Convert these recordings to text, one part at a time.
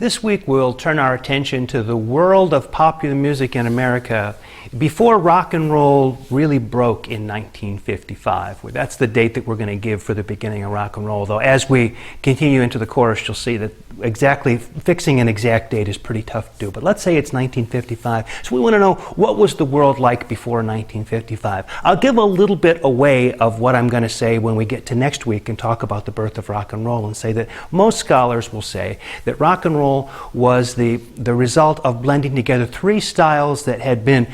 This week we'll turn our attention to the world of popular music in America before rock and roll really broke in 1955. That's the date that we're going to give for the beginning of rock and roll, though as we continue into the chorus you'll see that exactly fixing an exact date is pretty tough to do. But let's say it's 1955. So we want to know, what was the world like before 1955? I'll give a little bit away of what I'm going to say when we get to next week and talk about the birth of rock and roll, and say that most scholars will say that rock and roll was the result of blending together three styles that had been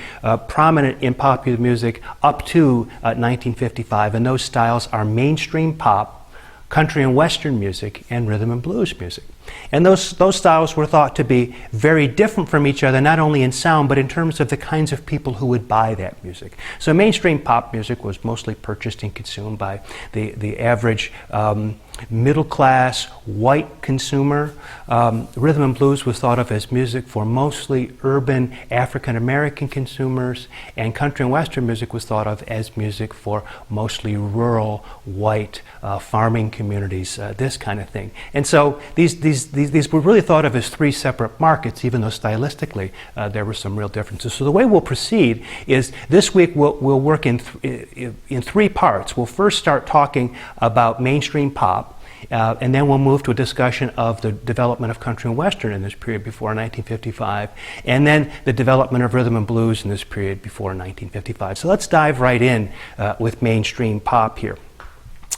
prominent in popular music up to 1955, and those styles are mainstream pop, country and western music, and rhythm and blues music. And those styles were thought to be very different from each other, not only in sound, but in terms of the kinds of people who would buy that music. So mainstream pop music was mostly purchased and consumed by the average middle-class white consumer. Rhythm and blues was thought of as music for mostly urban African-American consumers, and country and western music was thought of as music for mostly rural white farming communities, this kind of thing. And so these were really thought of as three separate markets, even though stylistically there were some real differences. So the way we'll proceed is this week we'll work in three parts. We'll first start talking about mainstream pop, and then we'll move to a discussion of the development of country and western in this period before 1955, and then the development of rhythm and blues in this period before 1955. So let's dive right in with mainstream pop here.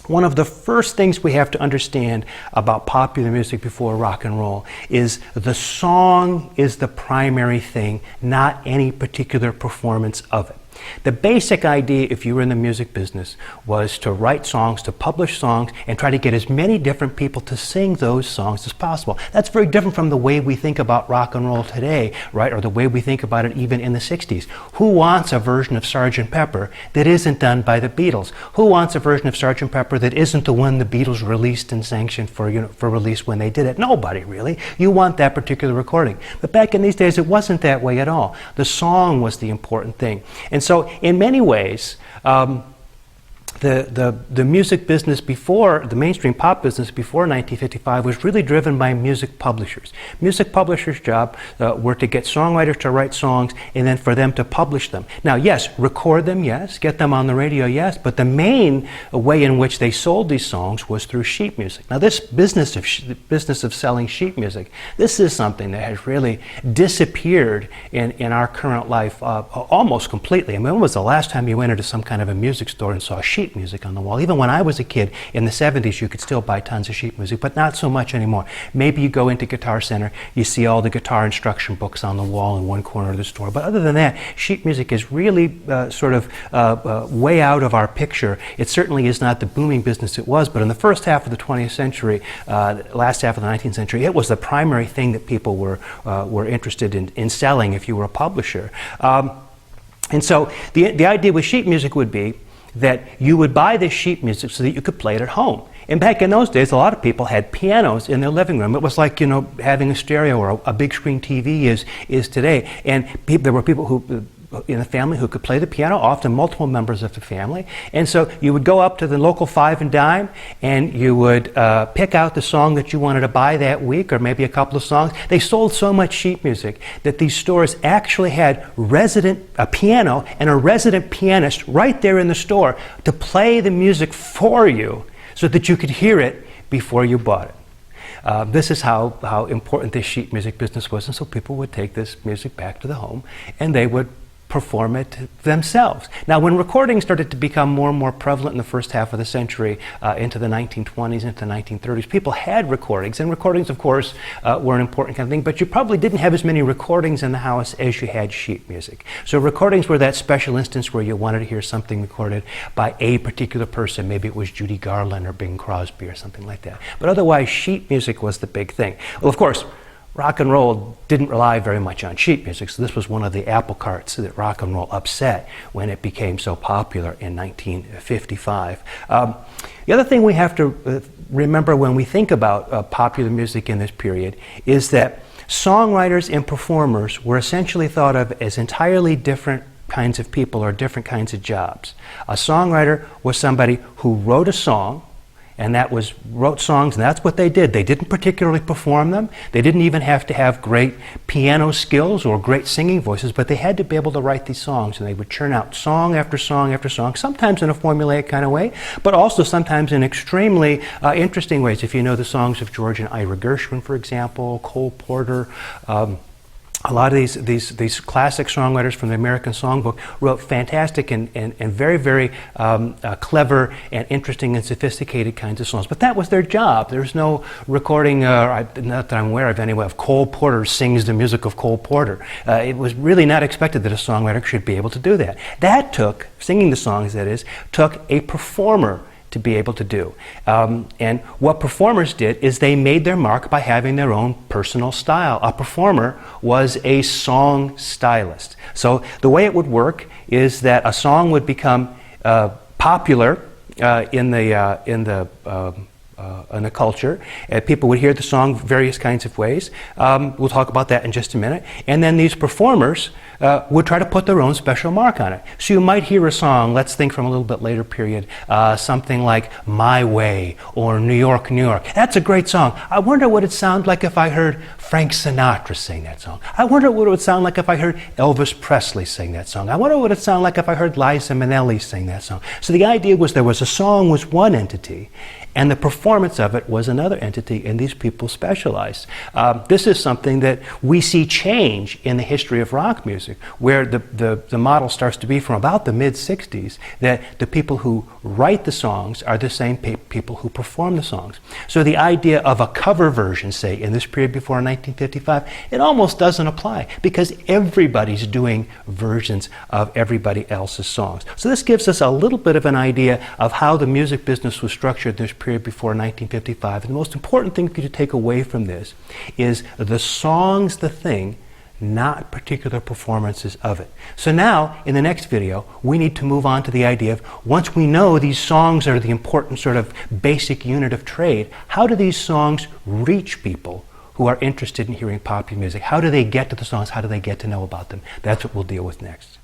One of the first things we have to understand about popular music before rock and roll is the song is the primary thing, not any particular performance of it. The basic idea, if you were in the music business, was to write songs, to publish songs, and try to get as many different people to sing those songs as possible. That's very different from the way we think about rock and roll today, right? Or the way we think about it even in the 60s. Who wants a version of Sgt. Pepper that isn't done by the Beatles? Who wants a version of Sgt. Pepper that isn't the one the Beatles released and sanctioned for release when they did it? Nobody, really. You want that particular recording. But back in these days, it wasn't that way at all. The song was the important thing. And so in many ways, the music business before, the mainstream pop business before 1955 was really driven by music publishers. Music publishers' job were to get songwriters to write songs and then for them to publish them. Now, yes, record them, yes, get them on the radio, yes, but the main way in which they sold these songs was through sheet music. Now, this business of selling sheet music, this is something that has really disappeared in our current life almost completely. I mean, when was the last time you went into some kind of a music store and saw sheet music on the wall? Even when I was a kid in the 70s, you could still buy tons of sheet music, but not so much anymore. Maybe you go into Guitar Center, you see all the guitar instruction books on the wall in one corner of the store, but other than that, sheet music is really sort of way out of our picture. It certainly is not the booming business it was, but in the first half of the 20th century, last half of the 19th century, it was the primary thing that people were interested in selling if you were a publisher. And so the idea with sheet music would be that you would buy this sheet music so that you could play it at home. And back in those days, a lot of people had pianos in their living room. It was like, having a stereo or a big screen TV is today. And there were people who in the family who could play the piano, often multiple members of the family. And so you would go up to the local Five and Dime and you would pick out the song that you wanted to buy that week, or maybe a couple of songs. They sold so much sheet music that these stores actually had a piano and a resident pianist right there in the store to play the music for you so that you could hear it before you bought it. This is how important this sheet music business was, and so people would take this music back to the home and they would perform it themselves. Now, when recording started to become more and more prevalent in the first half of the century, into the 1920s, into the 1930s, people had recordings, and recordings, of course, were an important kind of thing, but you probably didn't have as many recordings in the house as you had sheet music. So recordings were that special instance where you wanted to hear something recorded by a particular person. Maybe it was Judy Garland or Bing Crosby or something like that. But otherwise, sheet music was the big thing. Well, of course, rock and roll didn't rely very much on sheet music, so this was one of the apple carts that rock and roll upset when it became so popular in 1955. The other thing we have to remember when we think about popular music in this period is that songwriters and performers were essentially thought of as entirely different kinds of people or different kinds of jobs. A songwriter was somebody who wrote a song and that was wrote songs, and that's what they did. They didn't particularly perform them. They didn't even have to have great piano skills or great singing voices, but they had to be able to write these songs, and they would churn out song after song after song, sometimes in a formulaic kind of way, but also sometimes in extremely interesting ways. If you know the songs of George and Ira Gershwin, for example, Cole Porter, a lot of these classic songwriters from the American Songbook wrote fantastic and very, very clever and interesting and sophisticated kinds of songs. But that was their job. There's no recording, not that I'm aware of anyway, of Cole Porter sings the music of Cole Porter. It was really not expected that a songwriter should be able to do that. That took, singing the songs that is, took a performer to be able to do. And what performers did is they made their mark by having their own personal style. A performer was a song stylist. So the way it would work is that a song would become popular in the culture. People would hear the song various kinds of ways. We'll talk about that in just a minute. And then these performers would try to put their own special mark on it. So you might hear a song, let's think from a little bit later period, something like My Way or New York, New York. That's a great song. I wonder what it'd sound like if I heard Frank Sinatra sing that song. I wonder what it would sound like if I heard Elvis Presley sing that song. I wonder what it'd sound like if I heard Liza Minnelli sing that song. So the idea was there was a song was one entity, and the performance of it was another entity, and these people specialized. This is something that we see change in the history of rock music, where the model starts to be from about the mid-60s, that the people who write the songs are the same people who perform the songs. So the idea of a cover version, say, in this period before 1955, it almost doesn't apply, because everybody's doing versions of everybody else's songs. So this gives us a little bit of an idea of how the music business was structured in this period before 1955. And the most important thing for you to take away from this is the song's the thing, not particular performances of it. So now, in the next video, we need to move on to the idea of, once we know these songs are the important sort of basic unit of trade, how do these songs reach people who are interested in hearing popular music? How do they get to the songs? How do they get to know about them? That's what we'll deal with next.